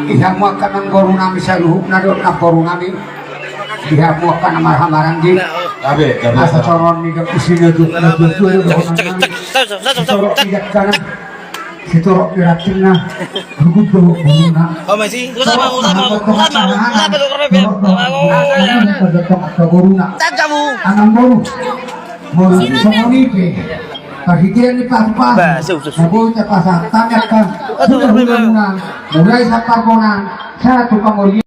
Ihamuakan ang korunami sa luhuk na doon ang korunami. Ihamuakan ang marhamarang din. Asa coron ni kang isinya doon na doon doon doon. Sitorok ikat ka na. Sitorok iratin na. Hugod doon na. Oh masih. Usama. Kamu. Anang boru. Boru sa monite. Pagkitiran ni Papa, nabuhay na pa sa tangat ka, sudah na, mulai sa pabonan, sa tukang uli.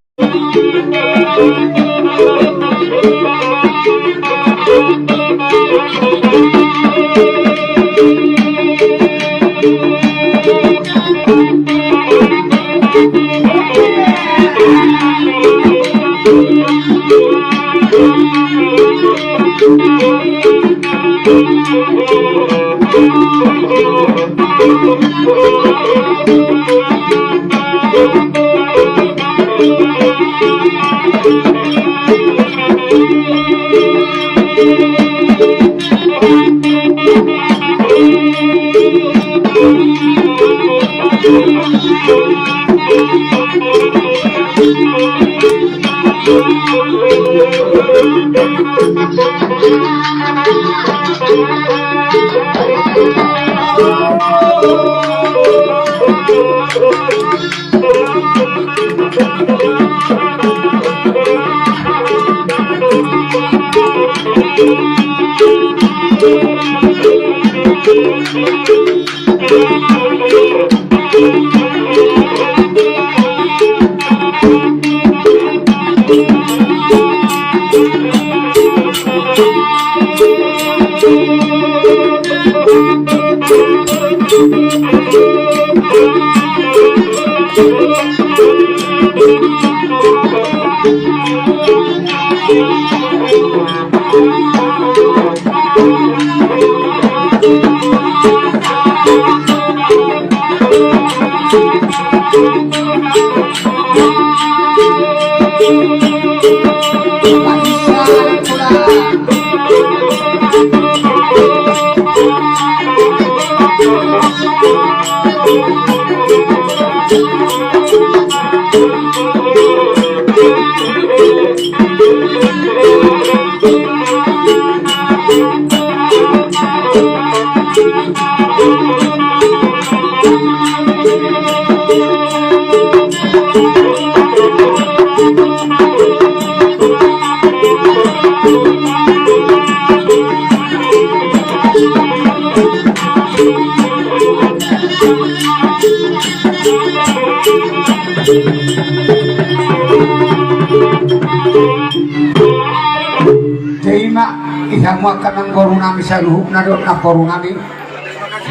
Ihamuakan ang korunami sa luhuk na doon ang korunami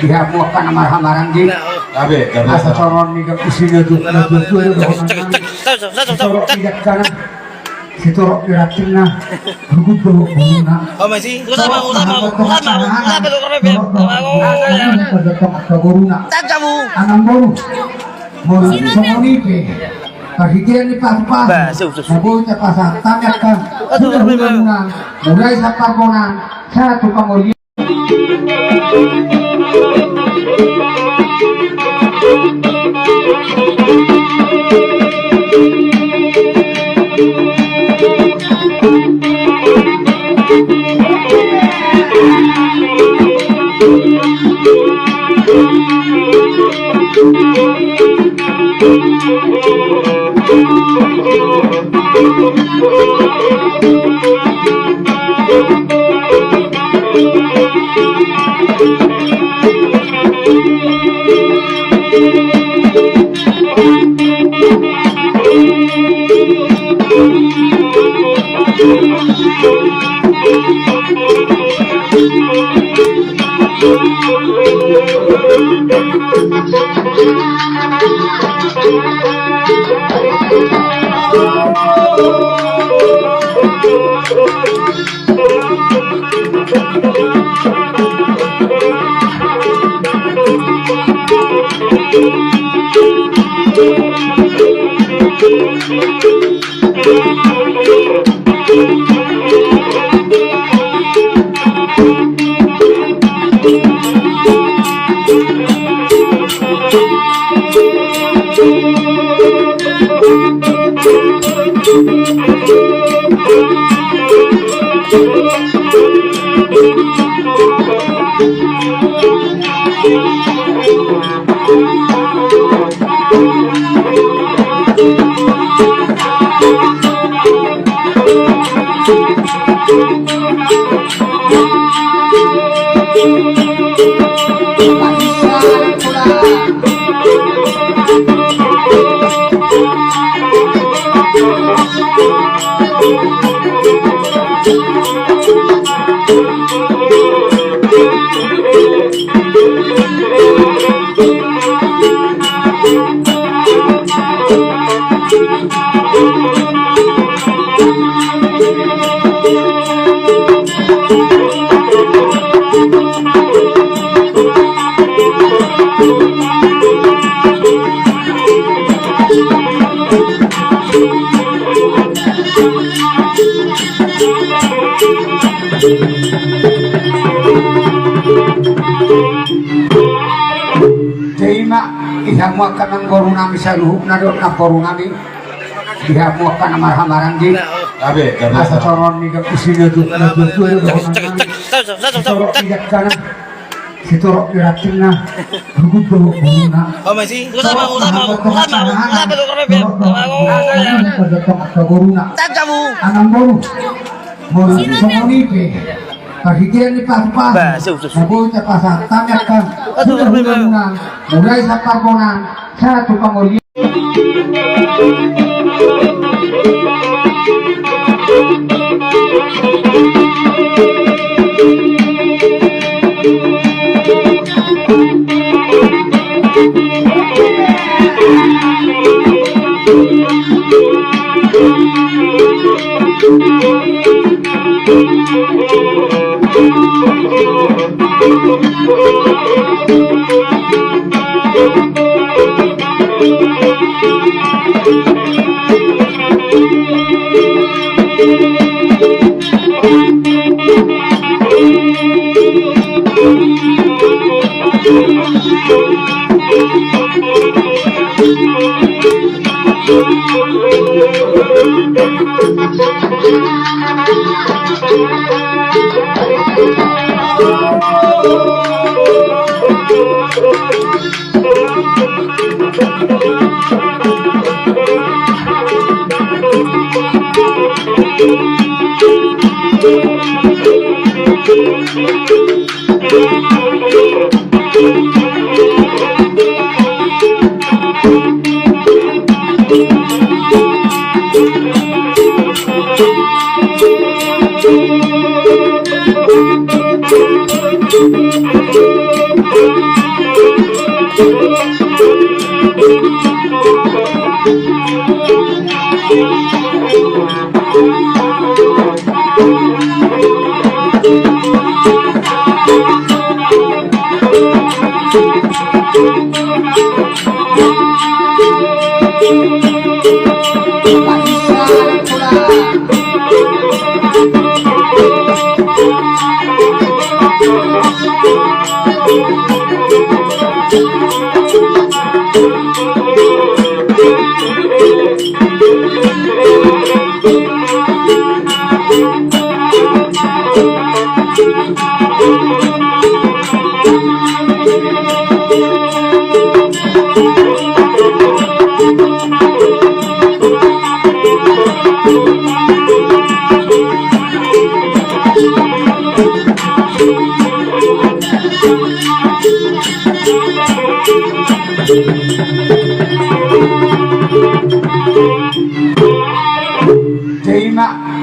ihamuakan ang marhamaran din asa coron ni kakusina doon na doon sitorok ikat ka na sitorok irating na hugud na masih usama anang bolu mo sa monipe Pahikiran ni Pak Nabunya pasang tanyakan sudah mulai sa parbonan satu panguli ihamuakan ang korunami sa luhuk na doon ang korunami ihamuakan ang marhamaran din asa coron ni kakusina doon na doon sitorok ikat ka na sitorok irating na hugud na masih usama anang bolu mo sa monipe Pahikiran ni Pak Nabunya pasang tanyakan sudah mulai sa parbonan satu panguli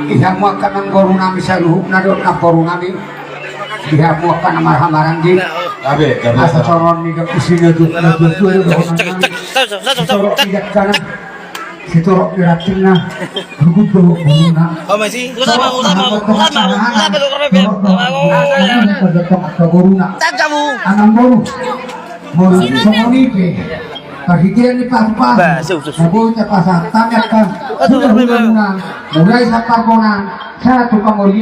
Ihamuakan ng gorunami sa luhuk na doon na korunami. Ihamuakan ng marhamaran din. Asa coron ni kang isinya doon na doon doon Sitorok igat ka na. Sitorok irating na. Hugod doon na. Oh, masih. Usama. Kamu. Anang boru. Boru sa monite. Pagigilan ni Papa. Nabuhay na pa sa tanya ka. Mulai sa pabonan sa tukang oli.